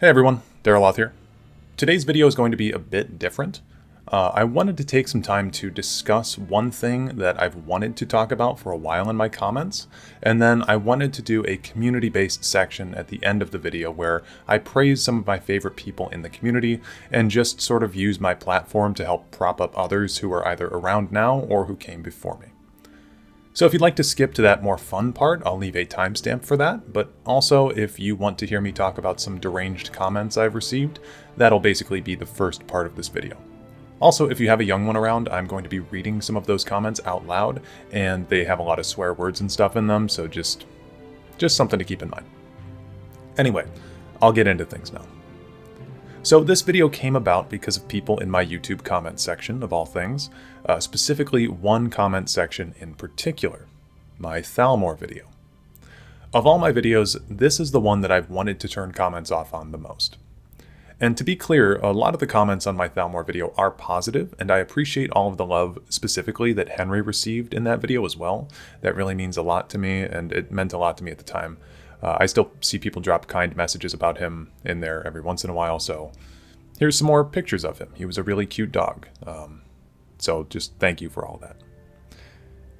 Hey everyone, Dareloth here. Today's video is going to be a bit different. I wanted to take some time to discuss one thing that I've wanted to talk about for a while in my comments, and then I wanted to do a community-based section at the end of the video where I praise some of my favorite people in the community and just sort of use my platform to help prop up others who are either around now or who came before me. So if you'd like to skip to that more fun part, I'll leave a timestamp for that, but also if you want to hear me talk about some deranged comments I've received, that'll basically be the first part of this video. Also, if you have a young one around, I'm going to be reading some of those comments out loud, and they have a lot of swear words and stuff in them, so just something to keep in mind. Anyway, I'll get into things now. So this video came about because of people in my YouTube comment section, of all things, specifically one comment section in particular, my Thalmor video. Of all my videos, this is the one that I've wanted to turn comments off on the most. And to be clear, a lot of the comments on my Thalmor video are positive, and I appreciate all of the love specifically that Henry received in that video as well. That really means a lot to me, and it meant a lot to me at the time. I still see people drop kind messages about him in there every once in a while, so here's some more pictures of him. He was a really cute dog. So just thank you for all that.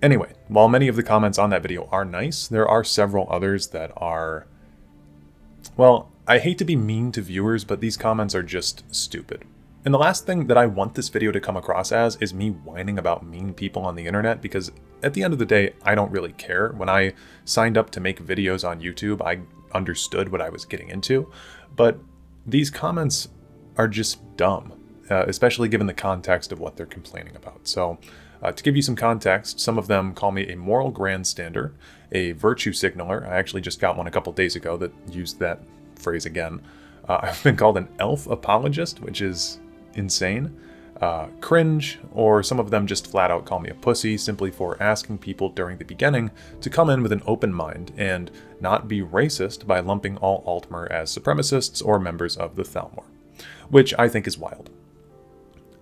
Anyway, while many of the comments on that video are nice, there are several others that are, well, I hate to be mean to viewers, but these comments are just stupid. And the last thing that I want this video to come across as is me whining about mean people on the internet, because at the end of the day, I don't really care. When I signed up to make videos on YouTube, I understood what I was getting into, but these comments are just dumb, especially given the context of what they're complaining about. So to give you some context, some of them call me a moral grandstander, a virtue signaler. I actually just got one a couple days ago that used that phrase again. I've been called an elf apologist, which is insane. Cringe, or some of them just flat out call me a pussy simply for asking people during the beginning to come in with an open mind and not be racist by lumping all Altmer as supremacists or members of the Thalmor, which I think is wild.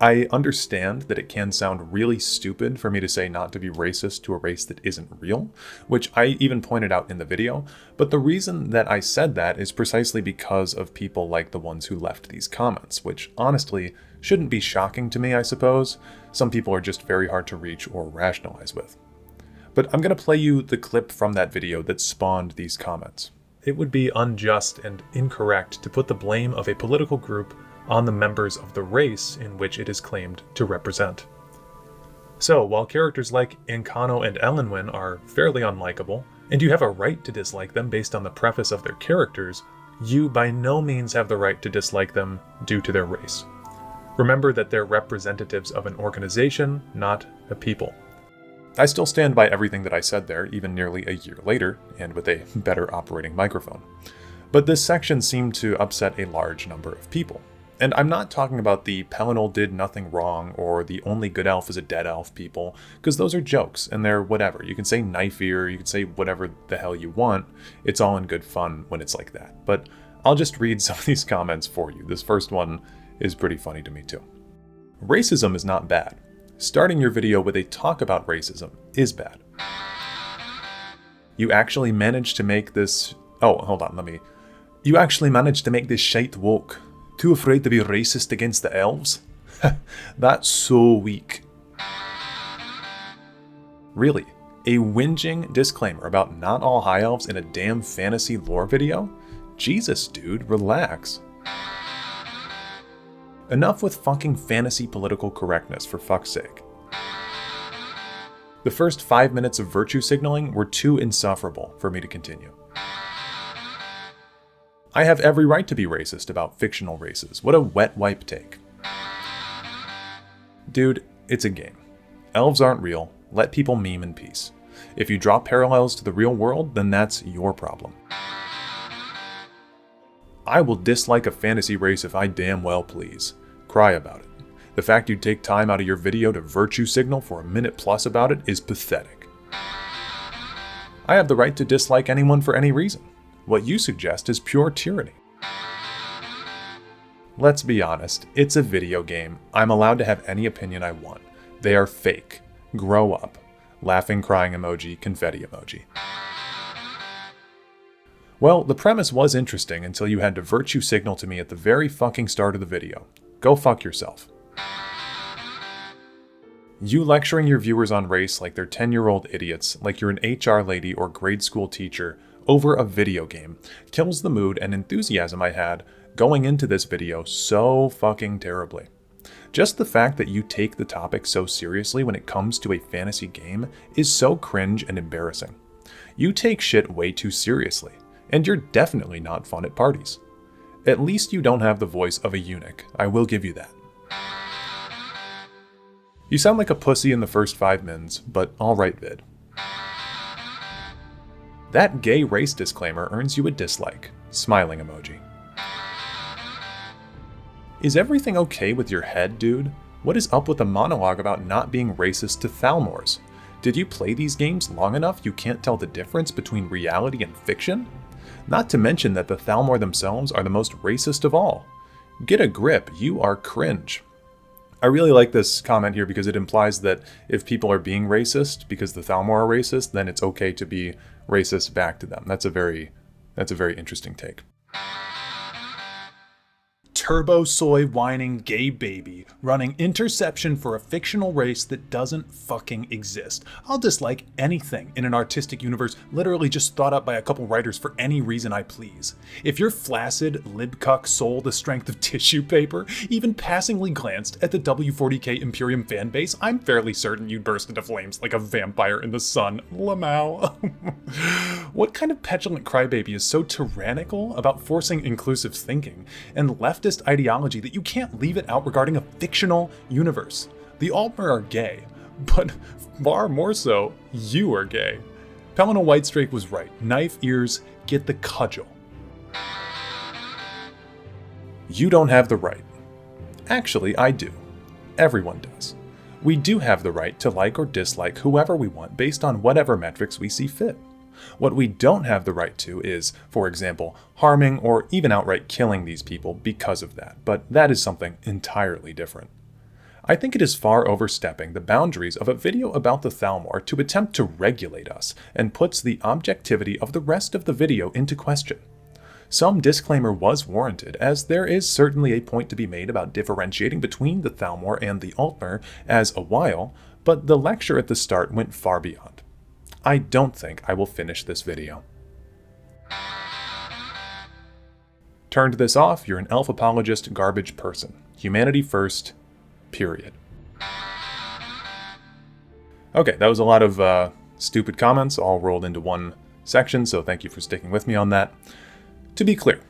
I understand that it can sound really stupid for me to say not to be racist to a race that isn't real, which I even pointed out in the video, but the reason that I said that is precisely because of people like the ones who left these comments, which honestly shouldn't be shocking to me, I suppose. Some people are just very hard to reach or rationalize with. But I'm going to play you the clip from that video that spawned these comments. It would be unjust and incorrect to put the blame of a political group on the members of the race in which it is claimed to represent. So, while characters like Incano and Elenwyn are fairly unlikable, and you have a right to dislike them based on the preface of their characters, you by no means have the right to dislike them due to their race. Remember that they're representatives of an organization, not a people. I still stand by everything that I said there, even nearly a year later, and with a better operating microphone. But this section seemed to upset a large number of people. And I'm not talking about the Pelennor did nothing wrong or the only good elf is a dead elf people, because those are jokes and they're whatever. You can say knife ear, you can say whatever the hell you want. It's all in good fun when it's like that. But I'll just read some of these comments for you. This first one is pretty funny to me too. Racism is not bad. Starting your video with a talk about racism is bad. You actually managed to make this... Oh, hold on, You actually managed to make this shite woke. Too afraid to be racist against the elves? That's so weak. Really? A whinging disclaimer about not all high elves in a damn fantasy lore video? Jesus, dude, relax. Enough with fucking fantasy political correctness, for fuck's sake. The first 5 minutes of virtue signaling were too insufferable for me to continue. I have every right to be racist about fictional races. What a wet wipe take. Dude, it's a game. Elves aren't real. Let people meme in peace. If you draw parallels to the real world, then that's your problem. I will dislike a fantasy race if I damn well please. Cry about it. The fact you take time out of your video to virtue signal for a minute plus about it is pathetic. I have the right to dislike anyone for any reason. What you suggest is pure tyranny. Let's be honest, it's a video game. I'm allowed to have any opinion I want. They are fake. Grow up. Laughing, crying emoji, confetti emoji. Well, the premise was interesting until you had to virtue signal to me at the very fucking start of the video. Go fuck yourself. You lecturing your viewers on race like they're 10-year-old idiots, like you're an HR lady or grade school teacher, over a video game, kills the mood and enthusiasm I had going into this video so fucking terribly. Just the fact that you take the topic so seriously when it comes to a fantasy game is so cringe and embarrassing. You take shit way too seriously, and you're definitely not fun at parties. At least you don't have the voice of a eunuch, I will give you that. You sound like a pussy in the first 5 mins, but alright vid. That gay race disclaimer earns you a dislike. Smiling emoji. Is everything okay with your head, dude? What is up with the monologue about not being racist to Thalmors? Did you play these games long enough you can't tell the difference between reality and fiction? Not to mention that the Thalmor themselves are the most racist of all. Get a grip, you are cringe. I really like this comment here because it implies that if people are being racist because the Thalmor are racist, then it's okay to be racist back to them. That's a very interesting take. Turbo soy whining gay baby running interception for a fictional race that doesn't fucking exist. I'll dislike anything in an artistic universe literally just thought up by a couple writers for any reason I please. If your flaccid libcuck soul the strength of tissue paper even passingly glanced at the W40K Imperium fanbase, I'm fairly certain you'd burst into flames like a vampire in the sun. Lamau. What kind of petulant crybaby is so tyrannical about forcing inclusive thinking and leftist ideology that you can't leave it out regarding a fictional universe? The Altmer are gay, but far more so, you are gay. Pelena Whitestrake was right. Knife ears, get the cudgel. You don't have the right. Actually, I do. Everyone does. We do have the right to like or dislike whoever we want based on whatever metrics we see fit. What we don't have the right to is, for example, harming or even outright killing these people because of that, but that is something entirely different. I think it is far overstepping the boundaries of a video about the Thalmor to attempt to regulate us and puts the objectivity of the rest of the video into question. Some disclaimer was warranted, as there is certainly a point to be made about differentiating between the Thalmor and the Altmer as a while, but the lecture at the start went far beyond. I don't think I will finish this video. Turned this off, you're an elf apologist garbage person. Humanity first, period. Okay, that was a lot of stupid comments all rolled into one section, so thank you for sticking with me on that. To be clear,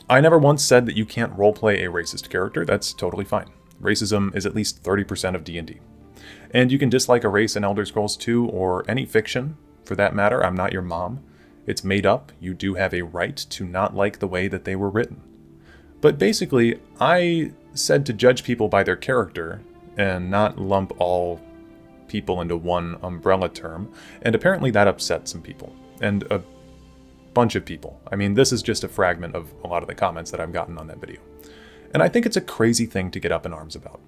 I never once said that you can't roleplay a racist character. That's totally fine. Racism is at least 30% of D&D. And you can dislike a race in Elder Scrolls 2 or any fiction, for that matter. I'm not your mom. It's made up. You do have a right to not like the way that they were written. But basically, I said to judge people by their character and not lump all people into one umbrella term, and apparently that upset some people, and a bunch of people. I mean, this is just a fragment of a lot of the comments that I've gotten on that video. And I think it's a crazy thing to get up in arms about.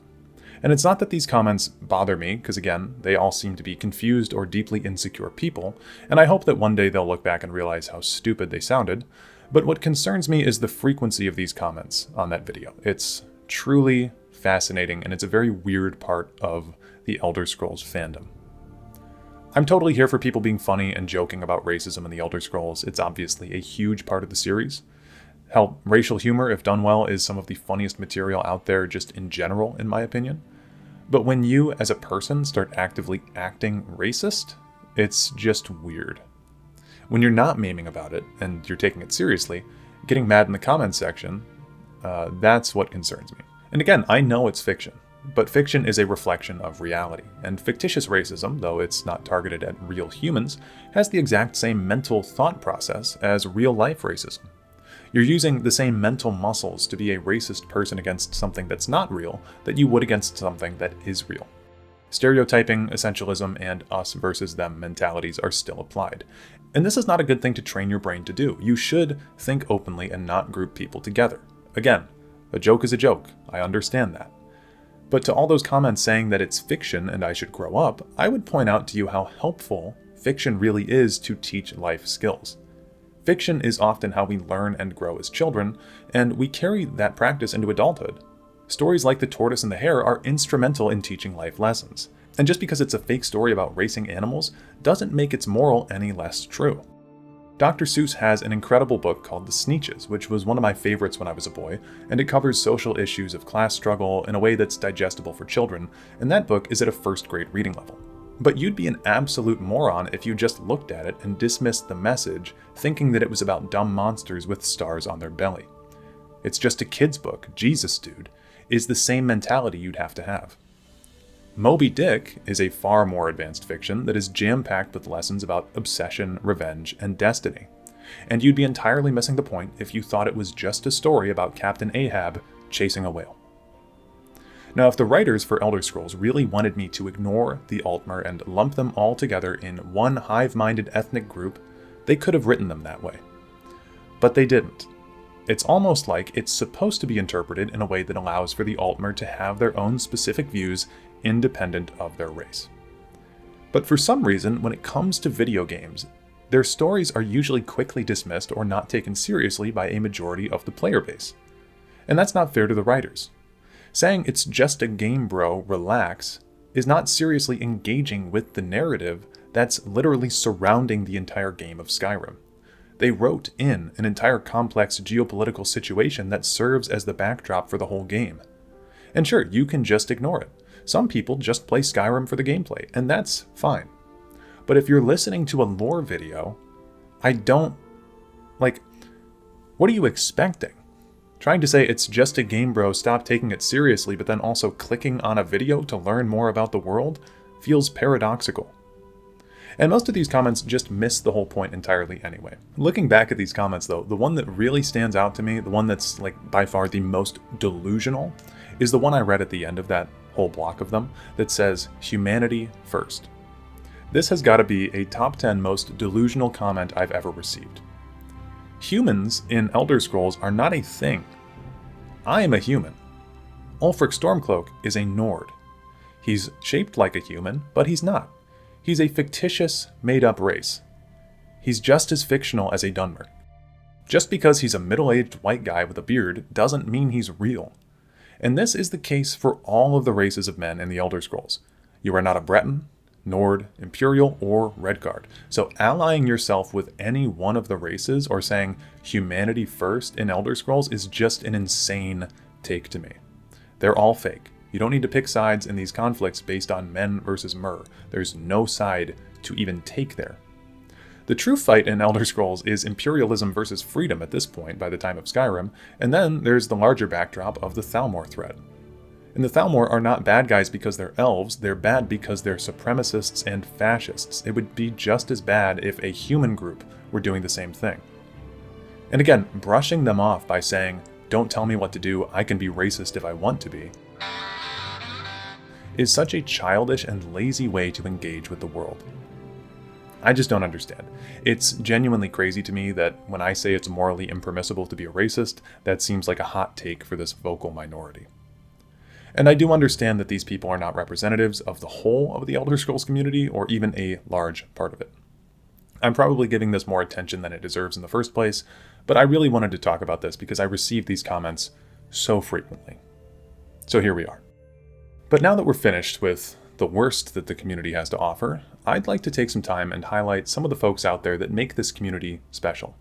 And it's not that these comments bother me, because again, they all seem to be confused or deeply insecure people, and I hope that one day they'll look back and realize how stupid they sounded. But what concerns me is the frequency of these comments on that video. It's truly fascinating, and it's a very weird part of the Elder Scrolls fandom. I'm totally here for people being funny and joking about racism in the Elder Scrolls. It's obviously a huge part of the series. Hell, racial humor, if done well, is some of the funniest material out there just in general, in my opinion. But when you, as a person, start actively acting racist, it's just weird. When you're not memeing about it, and you're taking it seriously, getting mad in the comments section, that's what concerns me. And again, I know it's fiction, but fiction is a reflection of reality, and fictitious racism, though it's not targeted at real humans, has the exact same mental thought process as real-life racism. You're using the same mental muscles to be a racist person against something that's not real that you would against something that is real. Stereotyping, essentialism, and us versus them mentalities are still applied. And this is not a good thing to train your brain to do. You should think openly and not group people together. Again, a joke is a joke. I understand that. But to all those comments saying that it's fiction and I should grow up, I would point out to you how helpful fiction really is to teach life skills. Fiction is often how we learn and grow as children, and we carry that practice into adulthood. Stories like The Tortoise and the Hare are instrumental in teaching life lessons. And just because it's a fake story about racing animals doesn't make its moral any less true. Dr. Seuss has an incredible book called The Sneetches, which was one of my favorites when I was a boy, and it covers social issues of class struggle in a way that's digestible for children, and that book is at a first grade reading level. But you'd be an absolute moron if you just looked at it and dismissed the message, thinking that it was about dumb monsters with stars on their belly. It's just a kid's book, Jesus dude, is the same mentality you'd have to have. Moby Dick is a far more advanced fiction that is jam-packed with lessons about obsession, revenge, and destiny. And you'd be entirely missing the point if you thought it was just a story about Captain Ahab chasing a whale. Now, if the writers for Elder Scrolls really wanted me to ignore the Altmer and lump them all together in one hive-minded ethnic group, they could have written them that way. But they didn't. It's almost like it's supposed to be interpreted in a way that allows for the Altmer to have their own specific views independent of their race. But for some reason, when it comes to video games, their stories are usually quickly dismissed or not taken seriously by a majority of the player base. And that's not fair to the writers. Saying it's just a game, bro, relax, is not seriously engaging with the narrative that's literally surrounding the entire game of Skyrim. They wrote in an entire complex geopolitical situation that serves as the backdrop for the whole game. And sure, you can just ignore it. Some people just play Skyrim for the gameplay, and that's fine. But if you're listening to a lore video, what are you expecting? Trying to say it's just a game, bro, stop taking it seriously, but then also clicking on a video to learn more about the world feels paradoxical. And most of these comments just miss the whole point entirely anyway. Looking back at these comments though, the one that really stands out to me, the one that's by far the most delusional, is the one I read at the end of that whole block of them that says, humanity first. This has got to be a top 10 most delusional comment I've ever received. Humans in Elder Scrolls are not a thing. I am a human. Ulfric Stormcloak is a Nord. He's shaped like a human, but he's not. He's a fictitious, made-up race. He's just as fictional as a Dunmer. Just because he's a middle-aged white guy with a beard doesn't mean he's real. And this is the case for all of the races of men in the Elder Scrolls. You are not a Breton, Nord, Imperial, or Redguard. So allying yourself with any one of the races or saying humanity first in Elder Scrolls is just an insane take to me. They're all fake. You don't need to pick sides in these conflicts based on men versus Mer. There's no side to even take there. The true fight in Elder Scrolls is imperialism versus freedom at this point by the time of Skyrim, and then there's the larger backdrop of the Thalmor threat. And the Thalmor are not bad guys because they're elves, they're bad because they're supremacists and fascists. It would be just as bad if a human group were doing the same thing. And again, brushing them off by saying, don't tell me what to do, I can be racist if I want to be, is such a childish and lazy way to engage with the world. I just don't understand. It's genuinely crazy to me that when I say it's morally impermissible to be a racist, that seems like a hot take for this vocal minority. And I do understand that these people are not representatives of the whole of the Elder Scrolls community, or even a large part of it. I'm probably giving this more attention than it deserves in the first place, but I really wanted to talk about this because I receive these comments so frequently. So here we are. But now that we're finished with the worst that the community has to offer, I'd like to take some time and highlight some of the folks out there that make this community special.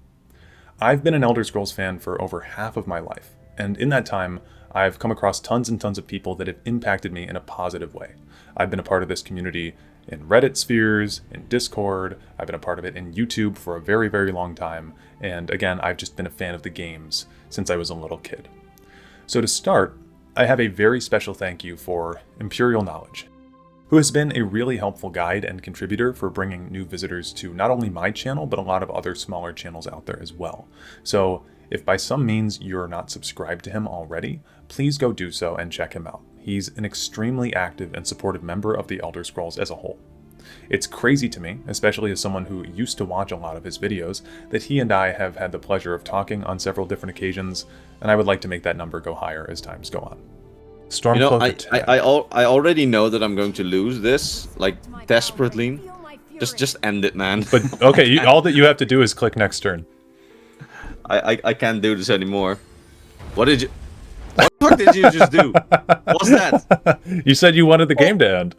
I've been an Elder Scrolls fan for over half of my life, and in that time, I've come across tons and tons of people that have impacted me in a positive way. I've been a part of this community in Reddit spheres, in Discord, I've been a part of it in YouTube for a very, very long time, and again, I've just been a fan of the games since I was a little kid. So to start, I have a very special thank you for Imperial Knowledge, who has been a really helpful guide and contributor for bringing new visitors to not only my channel, but a lot of other smaller channels out there as well. So if by some means you're not subscribed to him already, please go do so and check him out. He's an extremely active and supportive member of the Elder Scrolls as a whole. It's crazy to me, especially as someone who used to watch a lot of his videos, that he and I have had the pleasure of talking on several different occasions, and I would like to make that number go higher as times go on. Stormcloak I already know that I'm going to lose this, like, desperately. Just end it, man. But, okay, all that you have to do is click next turn. I can't do this anymore. What the fuck did you just do? What's that? You said you wanted the game to end.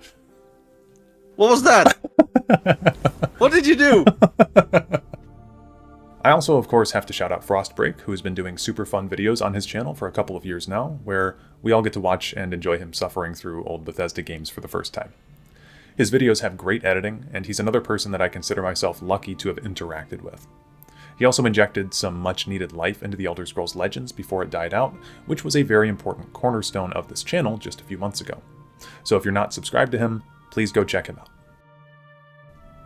What was that? What did you do? I also, of course, have to shout out Frostbreak, who has been doing super fun videos on his channel for a couple of years now, where we all get to watch and enjoy him suffering through old Bethesda games for the first time. His videos have great editing, and he's another person that I consider myself lucky to have interacted with. He also injected some much-needed life into the Elder Scrolls Legends before it died out, which was a very important cornerstone of this channel just a few months ago. So if you're not subscribed to him, please go check him out.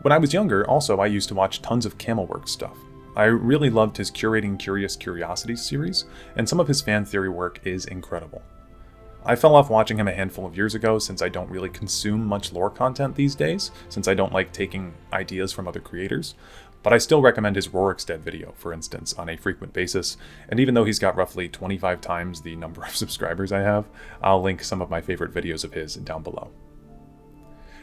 When I was younger, also, I used to watch tons of Camelworks stuff. I really loved his Curating Curious Curiosities series, and some of his fan theory work is incredible. I fell off watching him a handful of years ago since I don't really consume much lore content these days, since I don't like taking ideas from other creators, but I still recommend his Rorikstead video, for instance, on a frequent basis, and even though he's got roughly 25 times the number of subscribers I have, I'll link some of my favorite videos of his down below.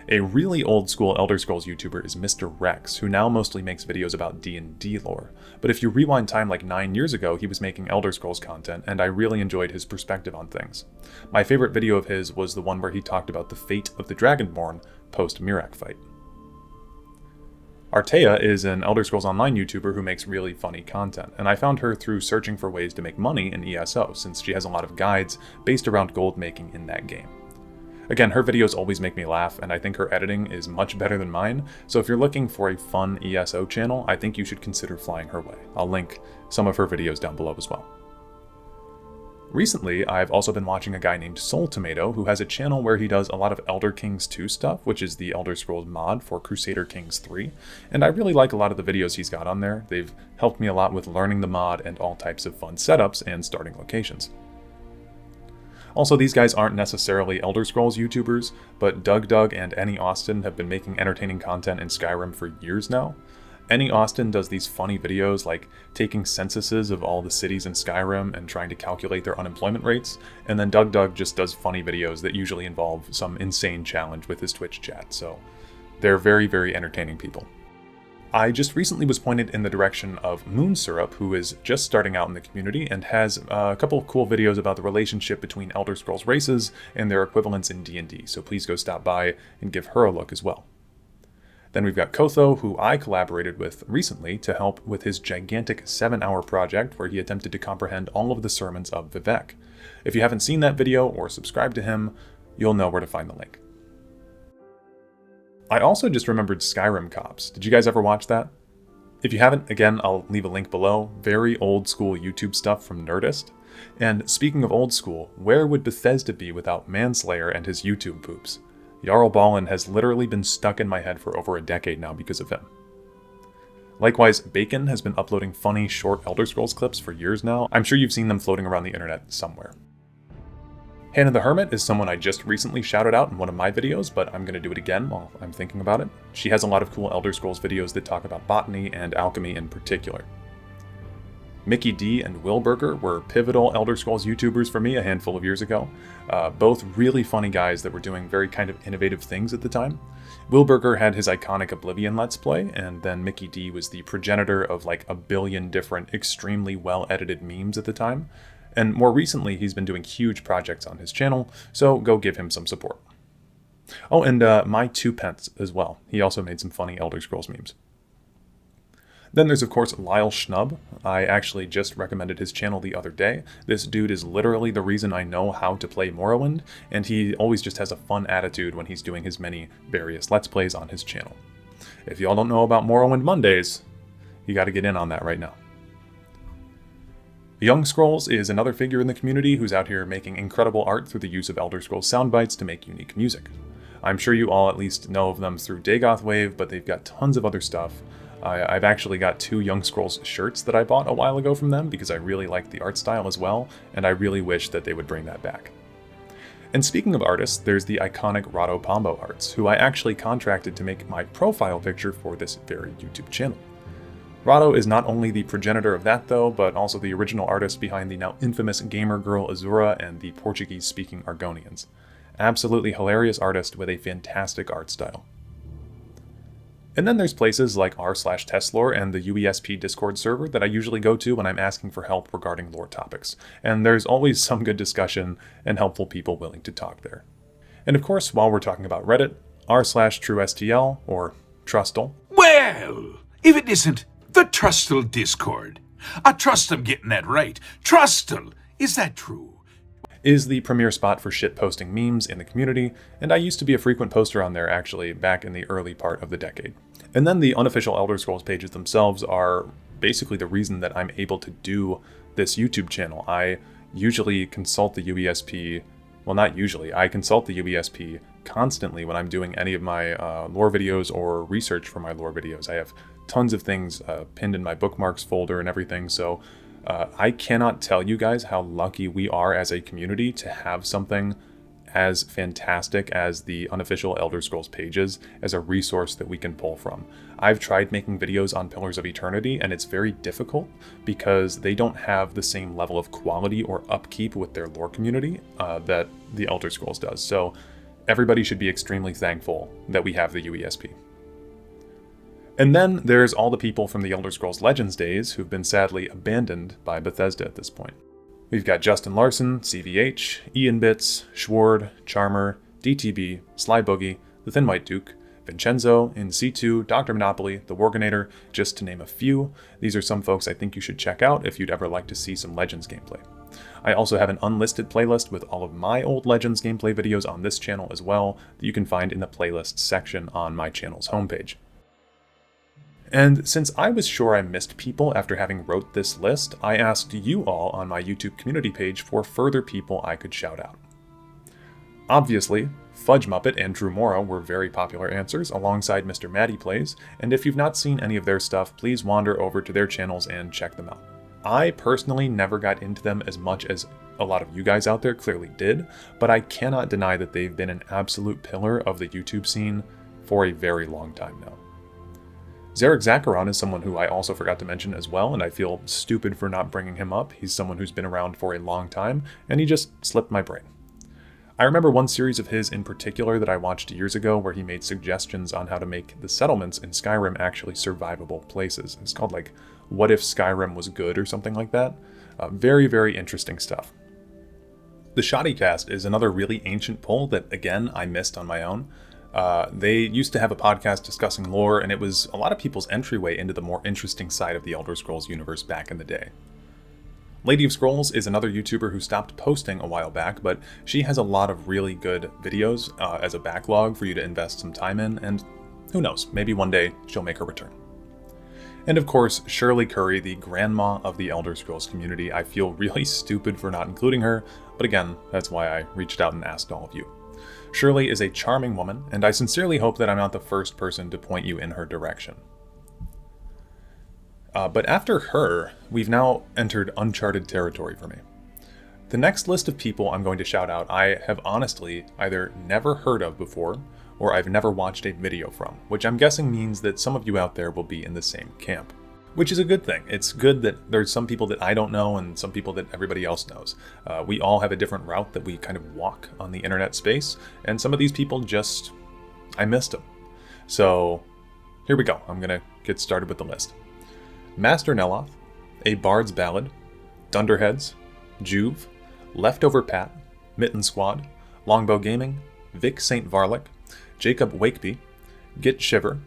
A really old school Elder Scrolls YouTuber is Mr. Rex, who now mostly makes videos about D&D lore, but if you rewind time like 9 years ago, he was making Elder Scrolls content, and I really enjoyed his perspective on things. My favorite video of his was the one where he talked about the fate of the Dragonborn post-Miraak fight. Artea is an Elder Scrolls Online YouTuber who makes really funny content, and I found her through searching for ways to make money in ESO, since she has a lot of guides based around gold making in that game. Again, her videos always make me laugh, and I think her editing is much better than mine, so if you're looking for a fun ESO channel, I think you should consider flying her way. I'll link some of her videos down below as well. Recently, I've also been watching a guy named Soul Tomato, who has a channel where he does a lot of Elder Kings 2 stuff, which is the Elder Scrolls mod for Crusader Kings 3, and I really like a lot of the videos he's got on there. They've helped me a lot with learning the mod and all types of fun setups and starting locations. Also, these guys aren't necessarily Elder Scrolls YouTubers, but Doug and Annie Austin have been making entertaining content in Skyrim for years now. Annie Austin does these funny videos like taking censuses of all the cities in Skyrim and trying to calculate their unemployment rates, and then Doug just does funny videos that usually involve some insane challenge with his Twitch chat, so they're very, very entertaining people. I just recently was pointed in the direction of Moon Syrup, who is just starting out in the community and has a couple of cool videos about the relationship between Elder Scrolls races and their equivalents in D&D, so please go stop by and give her a look as well. Then we've got Kotho, who I collaborated with recently to help with his gigantic 7-hour project where he attempted to comprehend all of the sermons of Vivek. If you haven't seen that video or subscribed to him, you'll know where to find the link. I also just remembered Skyrim Cops. Did you guys ever watch that? If you haven't, again, I'll leave a link below. Very old school YouTube stuff from Nerdist. And speaking of old school, where would Bethesda be without Manslayer and his YouTube poops? Jarl Balin has literally been stuck in my head for over a decade now because of him. Likewise, Bacon has been uploading funny, short Elder Scrolls clips for years now. I'm sure you've seen them floating around the internet somewhere. Hannah the Hermit is someone I just recently shouted out in one of my videos, but I'm going to do it again while I'm thinking about it. She has a lot of cool Elder Scrolls videos that talk about botany and alchemy in particular. Mickey D and Wilburger were pivotal Elder Scrolls YouTubers for me a handful of years ago. Both really funny guys that were doing very kind of innovative things at the time. Wilburger had his iconic Oblivion Let's Play, and then Mickey D was the progenitor of like a billion different extremely well-edited memes at the time. And more recently, he's been doing huge projects on his channel, so go give him some support. Oh, and my 2 pence as well. He also made some funny Elder Scrolls memes. Then there's, of course, Lyle Schnub. I actually just recommended his channel the other day. This dude is literally the reason I know how to play Morrowind, and he always just has a fun attitude when he's doing his many various Let's Plays on his channel. If y'all don't know about Morrowind Mondays, you gotta get in on that right now. Young Scrolls is another figure in the community who's out here making incredible art through the use of Elder Scrolls soundbites to make unique music. I'm sure you all at least know of them through Dagoth Wave, but they've got tons of other stuff. I've actually got 2 Young Scrolls shirts that I bought a while ago from them because I really like the art style as well, and I really wish that they would bring that back. And speaking of artists, there's the iconic Rado Pombo Arts, who I actually contracted to make my profile picture for this very YouTube channel. Rado is not only the progenitor of that though, but also the original artist behind the now infamous gamer girl Azura and the Portuguese-speaking Argonians. Absolutely hilarious artist with a fantastic art style. And then there's places like r/testlore and the UESP Discord server that I usually go to when I'm asking for help regarding lore topics. And there's always some good discussion and helpful people willing to talk there. And of course, while we're talking about Reddit, r/truestl, or Trustle. Well, if it isn't the Trustle Discord. I trust I'm getting that right. Trustle, is that true? Is the premier spot for shitposting memes in the community, and I used to be a frequent poster on there actually back in the early part of the decade. And then the unofficial Elder Scrolls pages themselves are basically the reason that I'm able to do this YouTube channel. I usually consult the UESP, well not usually, I consult the UESP constantly when I'm doing any of my lore videos or research for my lore videos. I have tons of things pinned in my bookmarks folder and everything, so I cannot tell you guys how lucky we are as a community to have something as fantastic as the unofficial Elder Scrolls pages as a resource that we can pull from. I've tried making videos on Pillars of Eternity, and it's very difficult because they don't have the same level of quality or upkeep with their lore community that the Elder Scrolls does. So everybody should be extremely thankful that we have the UESP. And then there's all the people from the Elder Scrolls Legends days who've been sadly abandoned by Bethesda at this point. We've got Justin Larson, CVH, Ian Bits, Schward, Charmer, DTB, Sly Boogie, the Thin White Duke, Vincenzo, In C2, Dr. Monopoly, The Warganator, just to name a few. These are some folks I think you should check out if you'd ever like to see some Legends gameplay. I also have an unlisted playlist with all of my old Legends gameplay videos on this channel as well that you can find in the playlists section on my channel's homepage. And since I was sure I missed people after having wrote this list, I asked you all on my YouTube community page for further people I could shout out. Obviously, Fudge Muppet and Drew Mora were very popular answers, alongside Mr. Maddie Plays, and if you've not seen any of their stuff, please wander over to their channels and check them out. I personally never got into them as much as a lot of you guys out there clearly did, but I cannot deny that they've been an absolute pillar of the YouTube scene for a very long time now. Zarek Zakharon is someone who I also forgot to mention as well, and I feel stupid for not bringing him up. He's someone who's been around for a long time, and he just slipped my brain. I remember one series of his in particular that I watched years ago where he made suggestions on how to make the settlements in Skyrim actually survivable places. It's called like, What If Skyrim Was Good or something like that. Very, very interesting stuff. The Shoddy Cast is another really ancient pull that, again, I missed on my own. They used to have a podcast discussing lore, and it was a lot of people's entryway into the more interesting side of the Elder Scrolls universe back in the day. Lady of Scrolls is another YouTuber who stopped posting a while back, but she has a lot of really good videos as a backlog for you to invest some time in, and who knows, maybe one day she'll make her return. And of course, Shirley Curry, the grandma of the Elder Scrolls community. I feel really stupid for not including her, but again, that's why I reached out and asked all of you. Shirley is a charming woman, and I sincerely hope that I'm not the first person to point you in her direction. But after her, we've now entered uncharted territory for me. The next list of people I'm going to shout out I have honestly either never heard of before, or I've never watched a video from, which I'm guessing means that some of you out there will be in the same camp. Which is a good thing. It's good that there's some people that I don't know and some people that everybody else knows. We all have a different route that we kind of walk on the internet space, and some of these people just, I missed them. So here we go. I'm gonna get started with the list. Master Neloth, A Bard's Ballad, Dunderheads, Juve, Leftover Pat, Mitten Squad, Longbow Gaming, Vic St. Varlic, Jacob Wakeby, Git Shiver,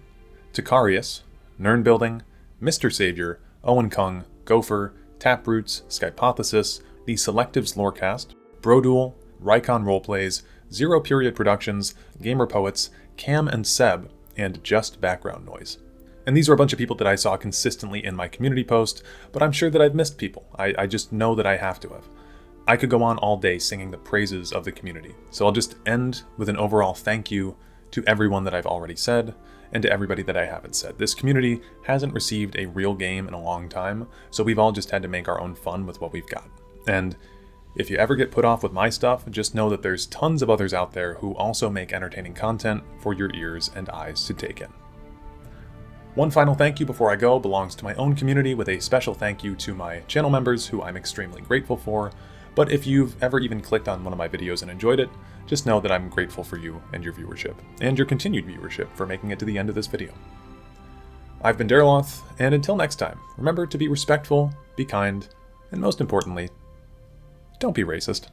Takarius, Nern Building, Mr. Savior, Owen Kung, Gopher, Taproots, Skypothesis, The Selectives Lorecast, Broduel, Rycon Roleplays, Zero Period Productions, Gamer Poets, Cam and Seb, and Just Background Noise. And these are a bunch of people that I saw consistently in my community post, but I'm sure that I've missed people. I just know that I have to have. I could go on all day singing the praises of the community, so I'll just end with an overall thank you to everyone that I've already said, and to everybody that I haven't said. This community hasn't received a real game in a long time, so we've all just had to make our own fun with what we've got. And if you ever get put off with my stuff, just know that there's tons of others out there who also make entertaining content for your ears and eyes to take in. One final thank you before I go belongs to my own community, with a special thank you to my channel members who I'm extremely grateful for. But if you've ever even clicked on one of my videos and enjoyed it, just know that I'm grateful for you and your viewership, and your continued viewership for making it to the end of this video. I've been Dareloth, and until next time, remember to be respectful, be kind, and most importantly, don't be racist.